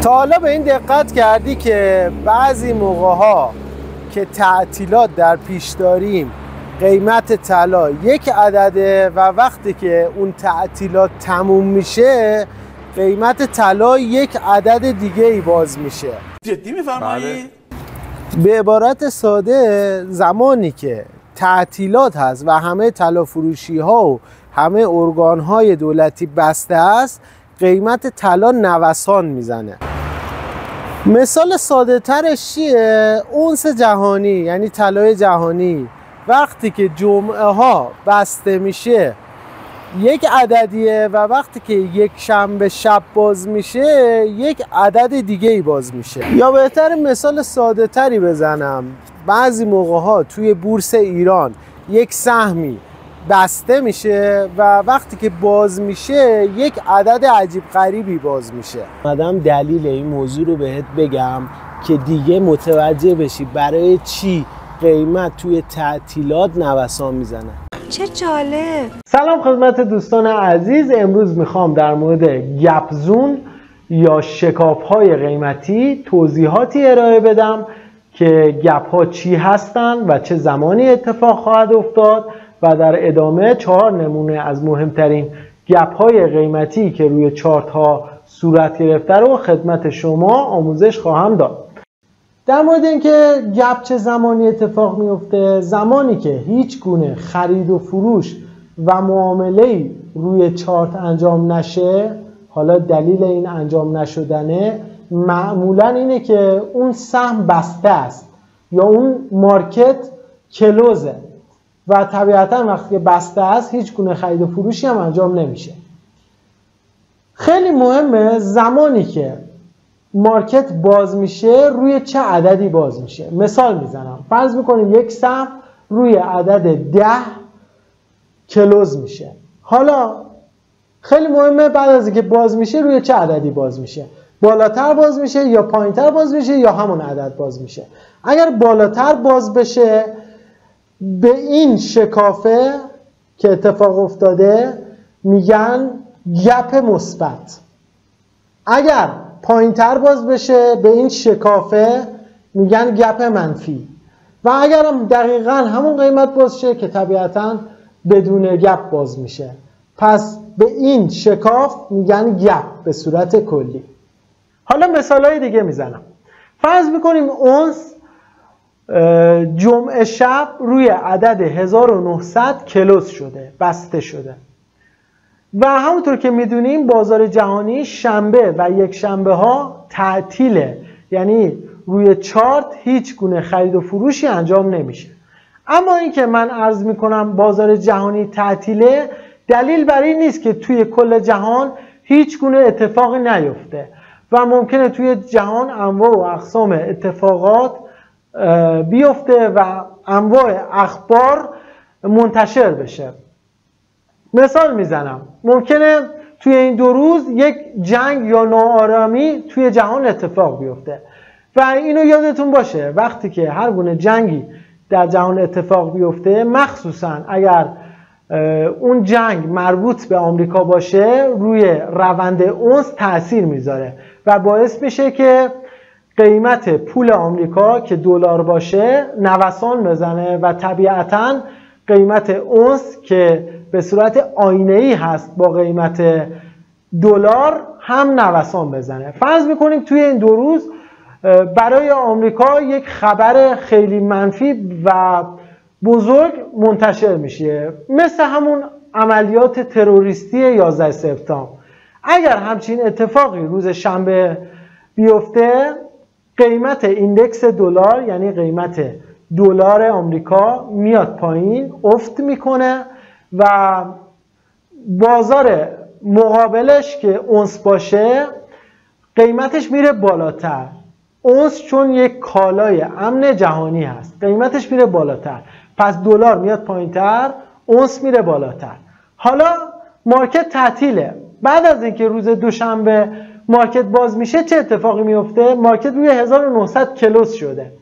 تا حالا به این دقت کردی که بعضی موقع‌ها که تعطیلات در پیش داریم قیمت طلا یک عدده و وقتی که اون تعطیلات تموم میشه قیمت طلا یک عدد دیگه ای باز میشه؟ جدی میفرمایی؟ به عبارت ساده زمانی که تعطیلات هست و همه طلا فروشی ها و همه ارگان های دولتی بسته است قیمت طلا نوسان میزنه. مثال ساده ترش چیه؟ اونس جهانی یعنی طلای جهانی وقتی که جمعه ها بسته میشه یک عددیه و وقتی که یک شنبه شب باز میشه یک عدد دیگه ای باز میشه. یا بهتر مثال ساده تری بزنم، بعضی موقع ها توی بورس ایران یک سهمی بسته میشه و وقتی که باز میشه یک عدد عجیب غریبی باز میشه. آدم دلیل این موضوع رو بهت بگم که دیگه متوجه بشی برای چی قیمت توی تعطیلات نوسان میزنه. چه جالب. سلام خدمت دوستان عزیز. امروز میخوام در مورد گپ زون یا شکاف های قیمتی توضیحاتی ارائه بدم که گپ ها چی هستن و چه زمانی اتفاق خواهد افتاد و در ادامه 4 نمونه از مهمترین گپ های قیمتی که روی چارت ها صورت گرفته رو خدمت شما آموزش خواهم داد. در مورد اینکه گپ چه زمانی اتفاق میفته، زمانی که هیچ گونه خرید و فروش و معامله‌ای روی چارت انجام نشه. حالا دلیل این انجام نشدنه معمولا اینه که اون سهم بسته است یا اون مارکت کلوزه و طبیعتا وقتی بسته است هیچ گونه خرید و فروشی هم انجام نمیشه. خیلی مهمه زمانی که مارکت باز میشه روی چه عددی باز میشه. مثال میزنم، فرض میکنیم یک سهم روی عدد 10 کلوز میشه. حالا خیلی مهمه بعد از اینکه باز میشه روی چه عددی باز میشه، بالاتر باز میشه یا پایینتر باز میشه یا همون عدد باز میشه. اگر بالاتر باز بشه به این شکافه که اتفاق افتاده میگن گپ مثبت. اگر پایینتر باز بشه به این شکافه میگن گپ منفی و اگر هم دقیقاً همون قیمت باز شه که طبیعتاً بدون گپ باز میشه پس به این شکاف میگن گپ به صورت کلی. حالا مثالای دیگه میزنم. فرض میکنیم اونس جمعه شب روی عدد 1900 کلوز شده، بسته شده و همونطور که میدونیم بازار جهانی شنبه و یک شنبه ها تعطیله، یعنی روی چارت هیچ گونه خرید و فروشی انجام نمیشه. اما این که من عرض میکنم بازار جهانی تعطیله دلیل بر این نیست که توی کل جهان هیچ گونه اتفاقی نیفته و ممکنه توی جهان انواع و اقسام اتفاقات بیفته و انواع اخبار منتشر بشه. مثال میزنم، ممکنه توی این 2 روز یک جنگ یا ناآرامی توی جهان اتفاق بیفته و اینو یادتون باشه وقتی که هر گونه جنگی در جهان اتفاق بیفته مخصوصا اگر اون جنگ مربوط به آمریکا باشه روی روند اونس تأثیر میذاره و باعث میشه که قیمت پول آمریکا که دلار باشه نوسان بزنه و طبیعتاً قیمت اونس که به صورت آینه‌ای هست با قیمت دلار هم نوسان بزنه. فرض میکنیم توی این 2 روز برای آمریکا یک خبر خیلی منفی و بزرگ منتشر میشه مثل همون عملیات تروریستی 11 سپتامبر. اگر همچین اتفاقی روز شنبه بیفته قیمت ایندکس دلار یعنی قیمت دلار آمریکا میاد پایین، افت میکنه و بازار مقابلش که اونس باشه قیمتش میره بالاتر. اونس چون یک کالای امن جهانی هست قیمتش میره بالاتر، پس دلار میاد پایینتر، اونس میره بالاتر. حالا مارکت تعطیله. بعد از اینکه روز دوشنبه مارکت باز میشه چه اتفاقی میفته؟ مارکت روی 1900 کلوز شده.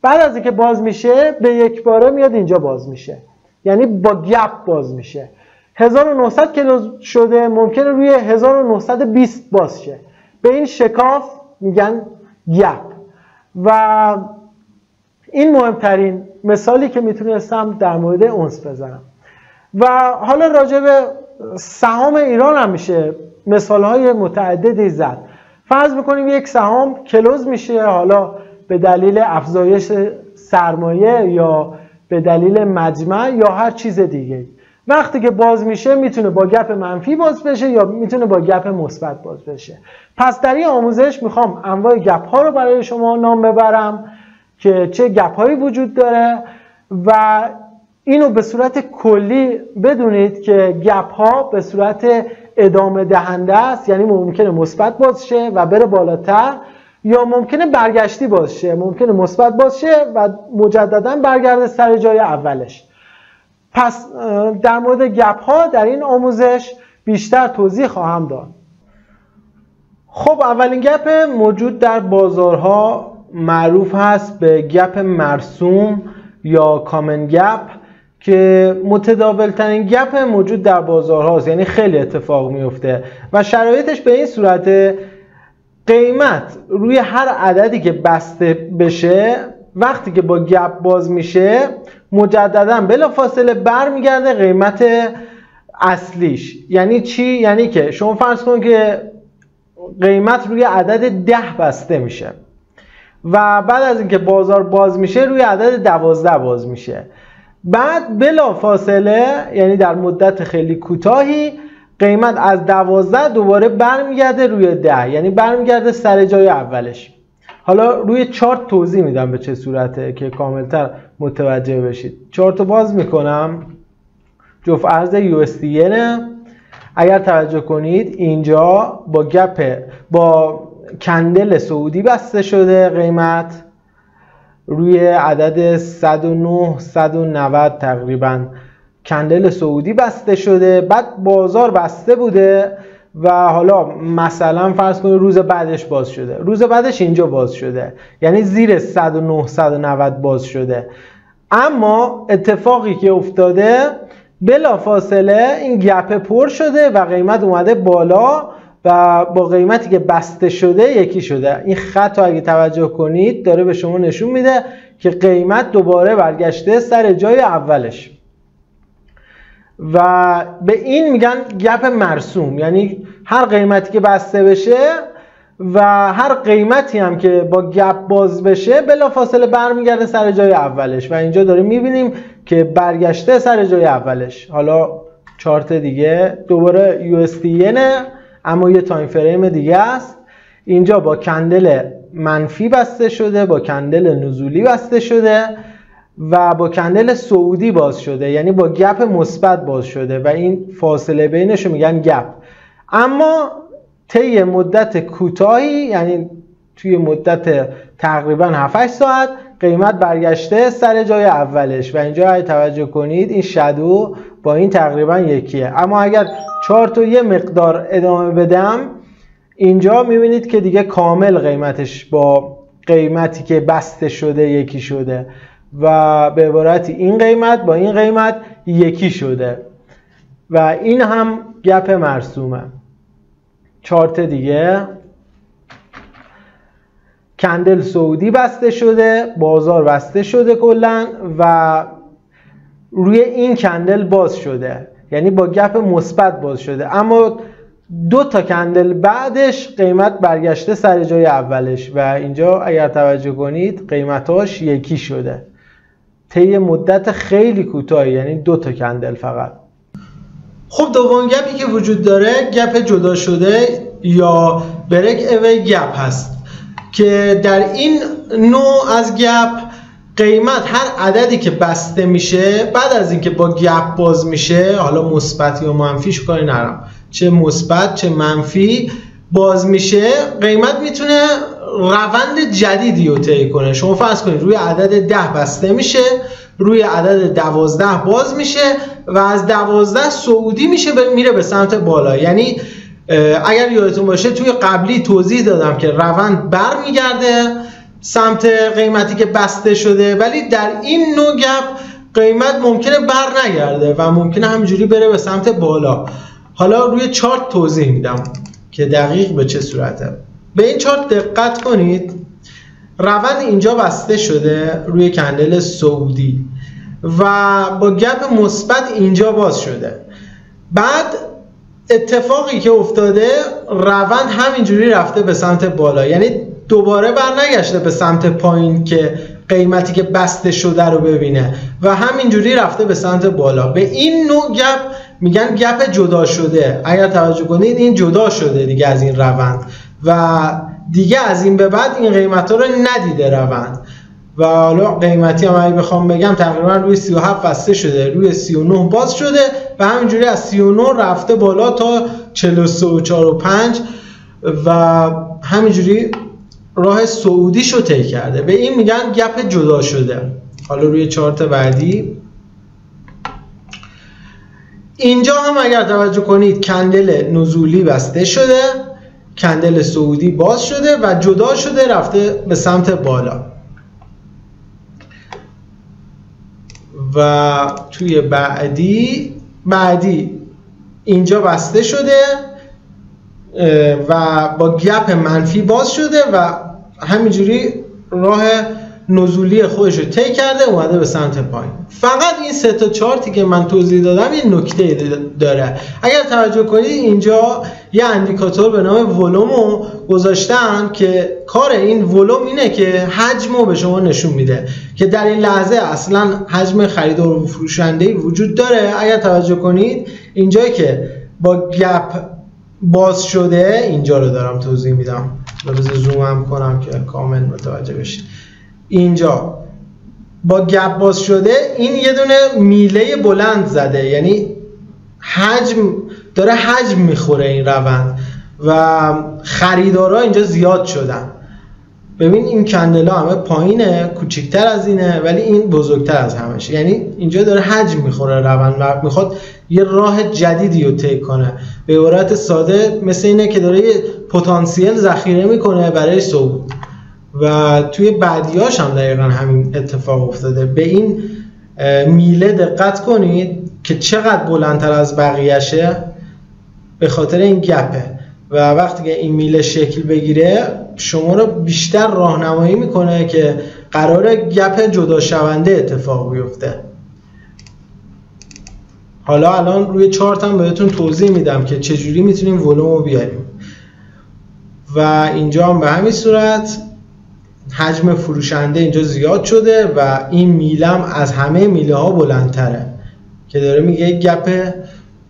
بعد از اینکه باز میشه به یک باره میاد اینجا باز میشه، یعنی با گپ باز میشه. 1900 کلوز شده ممکنه روی 1920 باز شه. به این شکاف میگن گپ. و این مهمترین مثالی که میتونستم در مورد اونس بزنم. و حالا راجع به سهام ایران هم میشه مثالهای متعددی زد. فرض میکنیم یک سهام کلوز میشه، حالا به دلیل افزایش سرمایه یا به دلیل مجمع یا هر چیز دیگه. وقتی که باز میشه میتونه با گپ منفی باز بشه یا میتونه با گپ مثبت باز بشه. پس در این آموزش میخوام انواع گپ ها رو برای شما نام ببرم که چه گپ هایی وجود داره و اینو به صورت کلی بدونید که گپ ها به صورت ادامه دهنده است، یعنی ممکنه مثبت باز شه و بره بالاتر یا ممکنه برگشتی باز شه، ممکنه مثبت باز شه و مجددا برگرده سر جای اولش. پس در مورد گپ ها در این آموزش بیشتر توضیح خواهم داد. خب اولین گپ موجود در بازارها معروف هست به گپ مرسوم یا کامن گپ که متداول ترین گپ موجود در بازارهاست، یعنی خیلی اتفاق میفته و شرایطش به این صورته: قیمت روی هر عددی که بسته بشه وقتی که با گپ باز میشه مجددا بلافاصله برمیگرده قیمت اصلیش. یعنی چی؟ یعنی که شما فرض کنید که قیمت روی عدد 10 بسته میشه و بعد از اینکه بازار باز میشه روی عدد 12 باز میشه، بعد بلافاصله یعنی در مدت خیلی کوتاهی قیمت از 12 دوباره برمیگرده روی 10، یعنی برمیگرده سر جای اولش. حالا روی چارت توضیح میدم به چه صورته که کاملتر متوجه بشید. چارت رو باز میکنم، جفت ارز USD. اگر توجه کنید اینجا با کندل سعودی بسته شده، قیمت روی عدد 109 190 تقریبا کندل سعودی بسته شده، بعد بازار بسته بوده و حالا مثلا فرض کنید روز بعدش باز شده، روز بعدش اینجا باز شده، یعنی زیر 109 190 باز شده. اما اتفاقی که افتاده بلافاصله این گپ پر شده و قیمت اومده بالا و با قیمتی که بسته شده یکی شده. این خط رو اگه توجه کنید داره به شما نشون میده که قیمت دوباره برگشته سر جای اولش و به این میگن گپ مرسوم. یعنی هر قیمتی که بسته بشه و هر قیمتی هم که با گپ باز بشه بلافاصله برمیگرده سر جای اولش و اینجا داره میبینیم که برگشته سر جای اولش. حالا چارت دیگه دوباره USD اما یه تایم فریم دیگه است. اینجا با کندل منفی بسته شده، با کندل نزولی بسته شده و با کندل سعودی باز شده، یعنی با گپ مثبت باز شده و این فاصله بینش رو میگن گپ. اما طی مدت کوتاهی، یعنی توی مدت تقریبا 7-8 ساعت قیمت برگشته سر جای اولش و اینجا اگه توجه کنید این شادو با این تقریبا یکیه. اما اگر چارت رو یه مقدار ادامه بدم اینجا میبینید که دیگه کامل قیمتش با قیمتی که بسته شده یکی شده و به عبارتی این قیمت با این قیمت یکی شده و این هم گپ مرسومه. چارت دیگه کندل سعودی بسته شده، بازار بسته شده کلا و روی این کندل باز شده، یعنی با گپ مثبت باز شده، اما 2 تا کندل بعدش قیمت برگشته سر جای اولش و اینجا اگر توجه کنید قیمتاش یکی شده طی مدت خیلی کوتاهی، یعنی 2 تا کندل فقط. خب دومین گپی که وجود داره گپ جدا شده یا بریک اوی گپ هست که در این نوع از گپ قیمت هر عددی که بسته میشه بعد از اینکه با گپ باز میشه، حالا مثبت یا منفیش کاری نرم، چه مثبت چه منفی باز میشه، قیمت میتونه روند جدیدی رو طی کنه. شما فرض کنید روی عدد 10 بسته میشه، روی عدد 12 باز میشه و از 12 صعودی میشه میره به سمت بالا. یعنی اگر یادتون باشه توی قبلی توضیح دادم که روند برمیگرده سمت قیمتی که بسته شده، ولی در این نوع گپ قیمت ممکنه بر نگرده و ممکنه همینجوری بره به سمت بالا. حالا روی چارت توضیح میدم که دقیق به چه صورته. به این چارت دقت کنید. روند اینجا بسته شده روی کندل سعودی و با گپ مثبت اینجا باز شده. بعد اتفاقی که افتاده، روند همینجوری رفته به سمت بالا، یعنی دوباره برنگشته به سمت پایین که قیمتی که بسته شده رو ببینه و همینجوری رفته به سمت بالا. به این نوع گپ میگن گپ جدا شده. اگر توجه کنید این جدا شده دیگه از این روند و دیگه از این به بعد این قیمت ها رو ندیده روند. و حالا قیمتی هم اگه بخوام بگم تقریبا روی 37 بسته شده، روی 39 باز شده و همینجوری از 39 رفته بالا تا 43 و 4 و 5 و همینجوری راه سعودیشو طی کرده. به این میگن گپ جدا شده. حالا روی چارت بعدی اینجا هم اگر توجه کنید کندل نزولی بسته شده، کندل سعودی باز شده و جدا شده رفته به سمت بالا. و توی بعدی اینجا بسته شده و با گپ منفی باز شده و همینجوری راه نزولی خودش رو طی کرده اومده به سمت پایین. فقط این سه تا چارتی که من توضیح دادم یه نکته داره. اگر توجه کنید اینجا یه اندیکاتور به نام ولومو گذاشتن که کار این ولوم اینه که حجم رو به شما نشون میده که در این لحظه اصلا حجم خریدار و فروشنده‌ای وجود داره. اگر توجه کنید اینجایی که با گپ باز شده، اینجا رو دارم توضیح میدم، بذار زوم هم کنم که کامل متوجه بشید. اینجا با گپ باز شده این یه دونه میله بلند زده، یعنی داره حجم میخوره این روند و خریدارا اینجا زیاد شدن. ببین این کندل ها همه پایینه، کوچکتر از اینه ولی این بزرگتر از همشه، یعنی اینجا داره حجم میخوره روند و میخواد یه راه جدیدی رو طی کنه. به عبارت ساده مثل اینه که داره یه پتانسیل ذخیره میکنه برای صعود. و توی بعدیاش هم دقیقا همین اتفاق افتاده. به این میله دقت کنید که چقدر بلندتر از بقیهشه، به خاطر این گپه و وقتی که این میله شکل بگیره شما رو بیشتر راهنمایی میکنه که قراره گپ جدا شونده اتفاق بیفته. حالا الان روی چارت هم بهتون توضیح میدم که چجوری میتونیم ولوم رو بیاریم. و اینجا هم به همین صورت حجم فروشنده اینجا زیاد شده و این میله هم از همه میله ها بلندتره که داره میگه گپ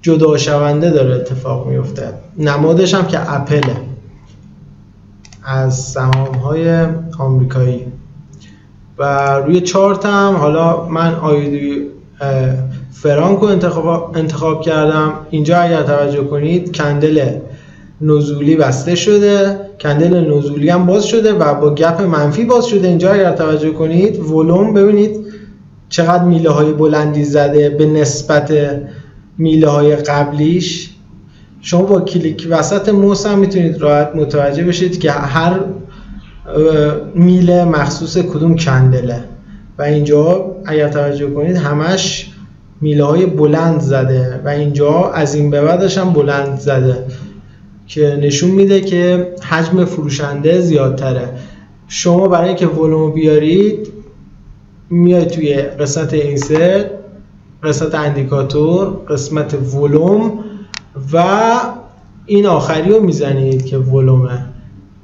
جدا شونده داره اتفاق میفته. نمادش هم که اپله از سهام های آمریکایی. و روی چارت هم حالا من آیدی فرانکو انتخاب کردم. اینجا اگر توجه کنید کندل نزولی بسته شده، کندل نزولی هم باز شده و با گپ منفی باز شده. اینجا اگر توجه کنید ولوم ببینید چقدر میله های بلندی زده به نسبت میله های قبلیش. شما با کلیک وسط موس هم میتونید راحت متوجه بشید که هر میله مخصوص کدوم کندله و اینجا اگر توجه کنید همش میله های بلند زده و اینجا از این به بعدش هم بلند زده که نشون میده که حجم فروشنده زیادتره. شما برای اینکه ولوم بیارید میاید توی قسمت اینسرت، قسمت اندیکاتور، قسمت ولوم و این آخری رو میزنید که ولومه.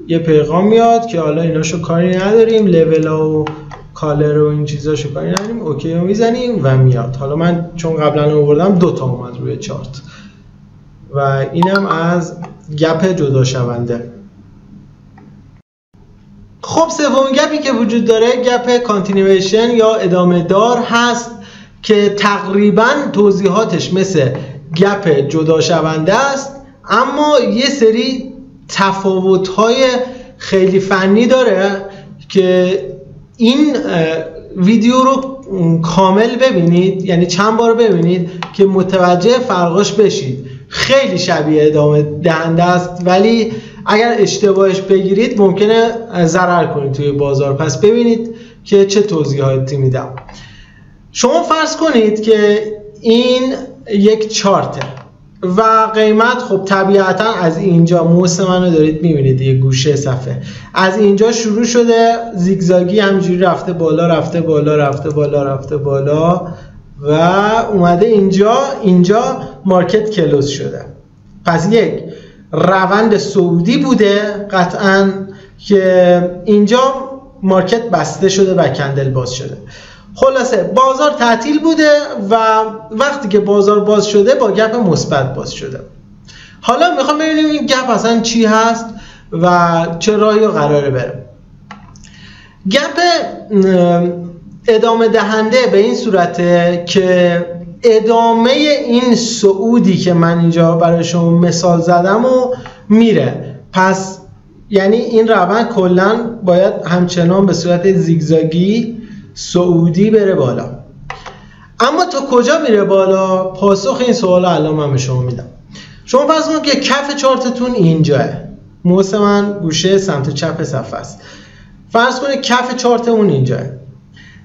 یه پیغام میاد که حالا ایناشو کاری نداریم، لول و کالر و این چیزاشو کاری نداریم، اوکی رو میزنیم و میاد. حالا من چون قبلا آوردم دوتا اومد روی چارت و اینم از گپ جدا شونده. خب سومین گپی که وجود داره گپ کانتینیویشن یا ادامه دار هست که تقریبا توضیحاتش مثل گپ جدا شونده است، اما یه سری تفاوت‌های خیلی فنی داره که این ویدیو رو کامل ببینید، یعنی چند بار ببینید که متوجه فرقاش بشید. خیلی شبیه ادامه دهنده است ولی اگر اشتباهش بگیرید ممکنه ضرر کنید توی بازار. پس ببینید که چه توضیحاتی میدم. شما فرض کنید که این یک چارته و قیمت خب طبیعتا از اینجا موس منو دارید میبینید یه گوشه صفحه، از اینجا شروع شده زیگزاگی همجوری رفته بالا رفته بالا رفته بالا رفته بالا و اومده اینجا مارکت کلوز شده. پس یک روند صعودی بوده قطعا که اینجا مارکت بسته شده و کندل باز شده. خلاصه بازار تعطیل بوده و وقتی که بازار باز شده با گپ مثبت باز شده. حالا میخوام ببینیم این گپ اصلا چی هست و چه راهی قراره بره. گپ ادامه دهنده به این صورته که ادامه این صعودی که من اینجا برای شما مثال زدم و میره. پس یعنی این روند کلا باید همچنان به صورت زیگزاگی صعودی بره بالا. اما تا کجا میره بالا؟ پاسخ این سوال الان من به شما میدم. شما فرض کنید که کف چارتتون اینجاه، موس من گوشه سمت چپ صفحه است. فرض کنید کف چارتمون اینجاه،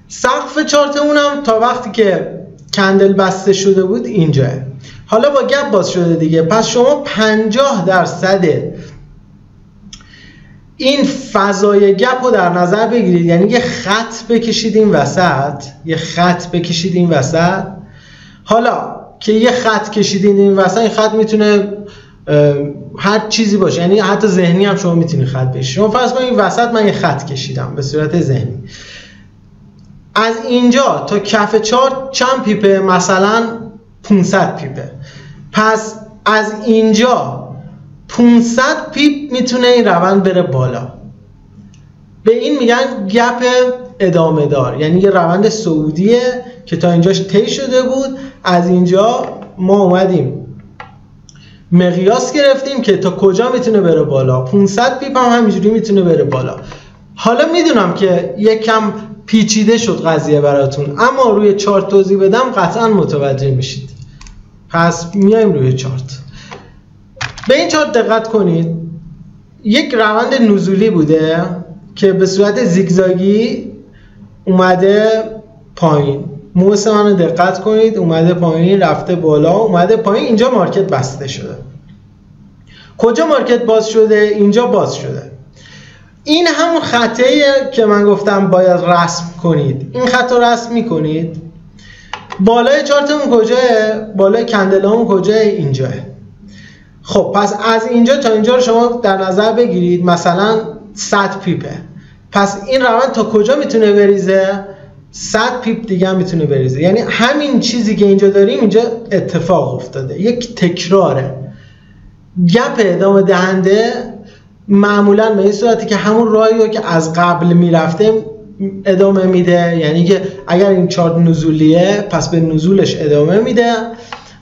سقف چارتمون هم تا وقتی که کندل بسته شده بود اینجاه. حالا با گپ باز شده دیگه. پس شما 50% این فضای گپ رو در نظر بگیرید، یعنی یه خط بکشید این وسط، حالا که یه خط کشیدین این وسط، این خط میتونه هر چیزی باشه، یعنی حتی ذهنی هم شما میتونید خط بکشید. شما فرض کنید این وسط من یه خط کشیدم به صورت ذهنی، از اینجا تا کف چارت چند پیپه؟ مثلا 500 پیپه. پس از اینجا 500 پیپ میتونه این روند بره بالا. به این میگن گپ ادامه دار، یعنی یه روند صعودیه که تا اینجاش طی شده بود. از اینجا ما اومدیم مقیاس گرفتیم که تا کجا میتونه بره بالا. 500 پیپ هم همینجوری میتونه بره بالا. حالا میدونم که یکم پیچیده شد قضیه براتون، اما روی چارت توضیح بدم قطعا متوجه میشید. پس میایم روی چارت. به این چارت دقت کنید. یک روند نزولی بوده که به صورت زیگزاگی اومده پایین. موس منو دقت کنید، اومده پایین رفته بالا، اومده پایین، اینجا مارکت بسته شده. کجا مارکت باز شده؟ اینجا باز شده. این همون خطیه که من گفتم باید رسم کنید. این خط رو رسم میکنید. بالای چارتمون کجاه؟ بالای کندلامون کجاه؟ اینجاه. خب پس از اینجا تا اینجا رو شما در نظر بگیرید، مثلا 100 پیپه. پس این روند تا کجا میتونه بریزه؟ 100 پیپ دیگه هم میتونه بریزه. یعنی همین چیزی که اینجا داریم اینجا اتفاق افتاده، یک تکراره. گپ ادامه دهنده معمولا به این صورتی که همون راهی رو که از قبل میرفته ادامه میده، یعنی که اگر این چارت نزولیه پس به نزولش ادامه میده.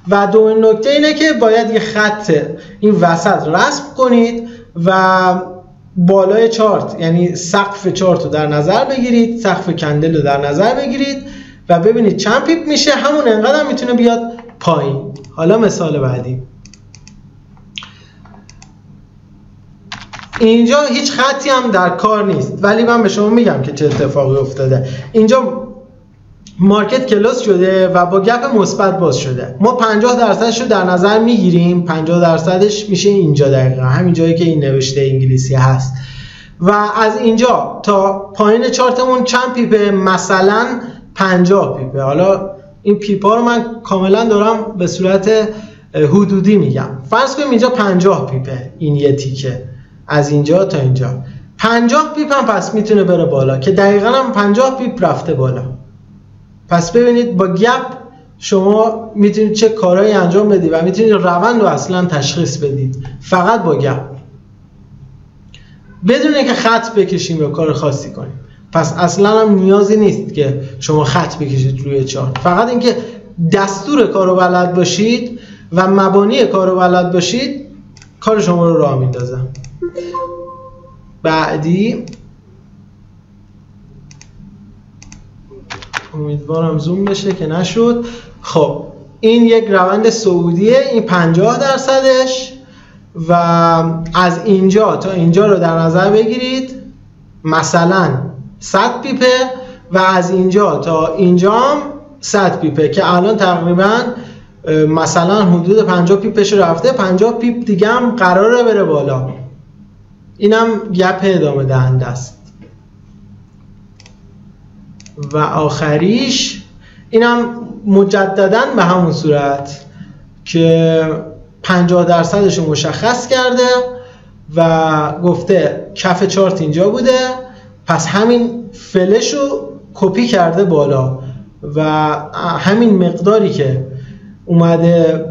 و دومین نکته اینه که باید یه خط این وسط رسم کنید و بالای چارت یعنی سقف چارت رو در نظر بگیرید، سقف کندل رو در نظر بگیرید و ببینید چند پیپ میشه، همون انقدر هم میتونه بیاد پایین. حالا مثال بعدی. اینجا هیچ خطی هم در کار نیست، ولی من به شما میگم که چه اتفاقی افتاده. اینجا مارکت کلوز شده و با گپ مثبت باز شده. ما 50% رو در نظر میگیریم، 50%ش میشه اینجا، دقیقا همین جایی که این نوشته انگلیسی هست. و از اینجا تا پایین چارتمون چند پیپه؟ مثلا 50 پیپه. حالا این پیپا رو من کاملا دارم به صورت حدودی میگم. فرض کنیم اینجا 50 پیپه، این یه تیکه از اینجا تا اینجا 50 پیپ هم پس میتونه بره بالا که دقیقا هم 50 پیپ رفته بالا. پس ببینید با گپ شما میتونید چه کارهایی انجام بدید و میتونید روند رو اصلا تشخیص بدید فقط با گپ، بدون اینکه خط بکشیم یا کار خاصی کنیم. پس اصلا هم نیازی نیست که شما خط بکشید روی چارت، فقط اینکه دستور کارو بلد باشید و مبانی کارو بلد باشید کار شما رو راه میندازه. بعدی امیدوارم زوم بشه که نشد. خب این یک روند صعودیه، این 50%ش و از اینجا تا اینجا رو در نظر بگیرید، مثلا 100 پیپه و از اینجا تا اینجا هم 100 پیپه که الان تقریبا مثلا حدود 50 پیپش رفته، 50 پیپ دیگه هم قراره بره بالا. اینم گپ ادامه دهنده است. و آخریش اینم مجددا به همون صورت که 50% رو مشخص کرده و گفته کف چارت اینجا بوده، پس همین فلش رو کپی کرده بالا و همین مقداری که اومده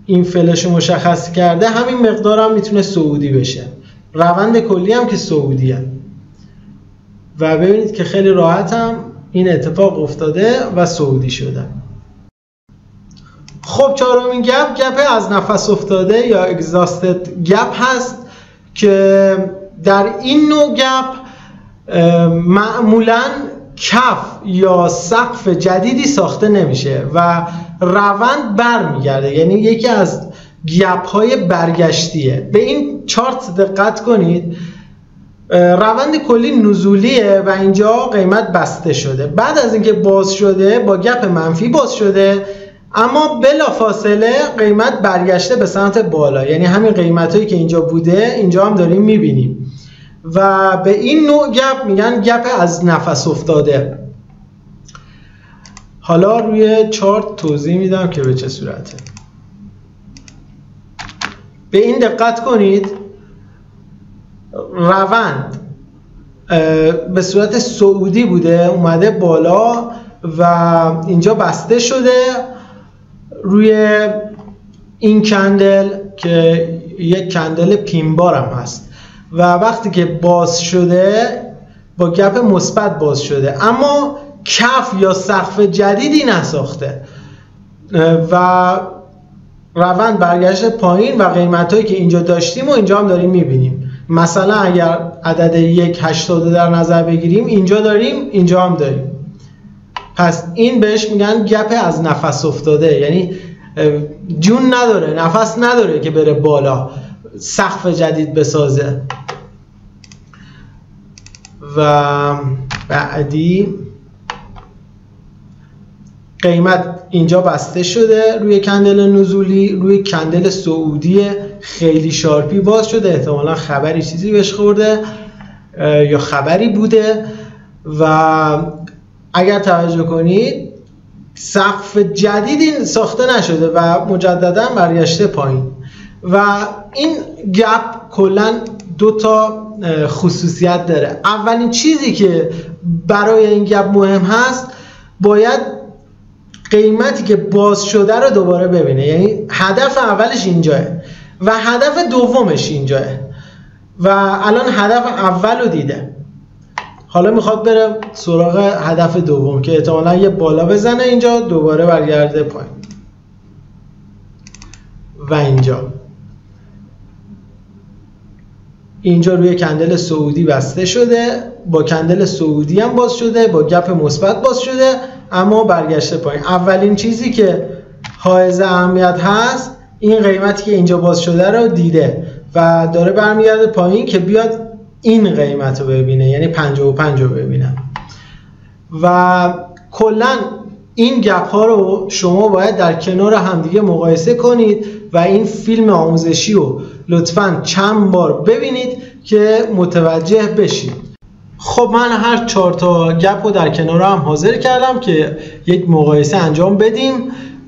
این فلش رو مشخص کرده همین مقدار هم میتونه صعودی بشه. روند کلی هم که صعودیه و ببینید که خیلی راحت هم این اتفاق افتاده و صعودی شده. خب چهارمین گپ از نفس افتاده یا exhausted گپ هست که در این نوع گپ معمولاً کف یا سقف جدیدی ساخته نمیشه و روند برمیگرده، یعنی یکی از گپ های برگشتیه. به این چارت دقت کنید، روند کلی نزولیه و اینجا قیمت بسته شده، بعد از اینکه باز شده با گپ منفی باز شده، اما بلافاصله قیمت برگشته به سمت بالا، یعنی همین قیمت هایی که اینجا بوده اینجا هم داریم میبینیم و به این نوع گپ میگن گپ از نفس افتاده. حالا روی چارت توضیح میدم که به چه صورته. به این دقت کنید، روند به صورت صعودی بوده، اومده بالا و اینجا بسته شده روی این کندل که یک کندل پینبار هم هست و وقتی که باز شده با گپ مثبت باز شده، اما کف یا سقف جدیدی نساخته و روند برگشت پایین و قیمتایی که اینجا داشتیم و اینجا هم داریم میبینیم. مثلا اگر عدد 1.80 در نظر بگیریم، اینجا داریم، اینجا هم داریم. پس این بهش میگن گپ از نفس افتاده، یعنی جون نداره، نفس نداره که بره بالا سقف جدید بسازه. و بعدی قیمت اینجا بسته شده روی کندل نزولی، روی کندل صعودی خیلی شارپی باز شده، احتمالا خبری چیزی بهش خورده یا خبری بوده و اگر توجه کنید سقف جدیدی ساخته نشده و مجددا برگشته پایین. و این گپ کلا دو تا خصوصیت داره. اولین چیزی که برای این گپ مهم هست، باید قیمتی که باز شده رو دوباره ببینه، یعنی هدف اولش اینجاه و هدف دومش اینجاه و الان هدف اول رو دیده، حالا میخواد بره سراغ هدف دوم که احتمالا یه بالا بزنه اینجا دوباره برگرده پایین. و اینجا روی کندل صعودی بسته شده، با کندل صعودی هم باز شده، با گپ مثبت باز شده، اما برگشته پایین. اولین چیزی که حائز اهمیت هست، این قیمتی که اینجا باز شده رو دیده و داره برمیگرده پایین که بیاد این قیمت رو ببینه، یعنی 55 رو ببینه. و کلا این گپ ها رو شما باید در کنار همدیگه مقایسه کنید و این فیلم آموزشی رو لطفاً چند بار ببینید که متوجه بشید. خب من هر 4 تا گپ رو در کنار هم حاضر کردم که یک مقایسه انجام بدیم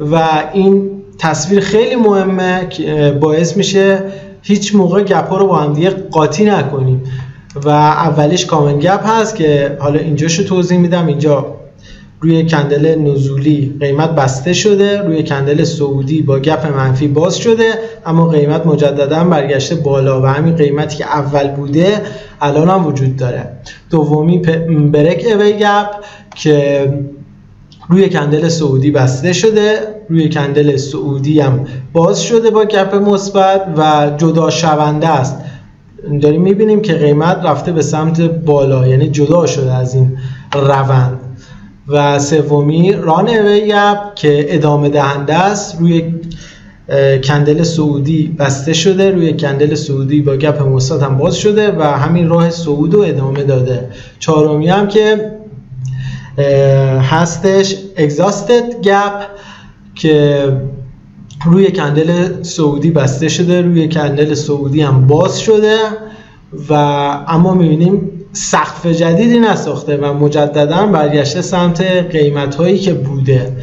و این تصویر خیلی مهمه که باعث میشه هیچ موقع گپ ها رو با هم دیگه قاطی نکنیم. و اولیش کامن گپ هست که حالا اینجاشو توضیح میدم. اینجا روی کندل نزولی قیمت بسته شده، روی کندل صعودی با گپ منفی باز شده، اما قیمت مجددا برگشته بالا و همین قیمتی که اول بوده الان هم وجود داره. دومی بریک اوی گپ که روی کندل صعودی بسته شده، روی کندل صعودی هم باز شده با گپ مثبت و جدا شونده است. داریم میبینیم که قیمت رفته به سمت بالا، یعنی جدا شده از این روند. و سومی ران اوی گپ که ادامه دهنده است، روی کندل صعودی بسته شده، روی کندل صعودی با گپ مثبت هم باز شده و همین راه صعود رو ادامه داده. چهارمی هم که هستش exhausted گپ که روی کندل سعودی بسته شده، روی کندل سعودی هم باز شده و اما میبینیم سقف جدیدی نساخته و مجددا برگشته سمت قیمت هایی که بوده.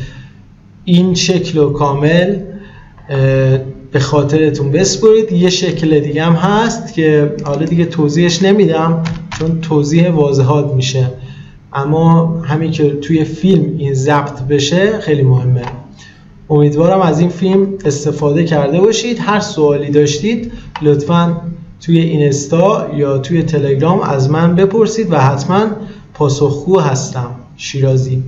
این شکل و کامل به خاطرتون بسپرید. یه شکل دیگه هم هست که حالا دیگه توضیحش نمیدم چون توضیح واضحات میشه، اما همین که توی فیلم این ضبط بشه خیلی مهمه. امیدوارم از این فیلم استفاده کرده باشید. هر سوالی داشتید لطفاً توی اینستا یا توی تلگرام از من بپرسید و حتما پاسخگو هستم. شیرازی.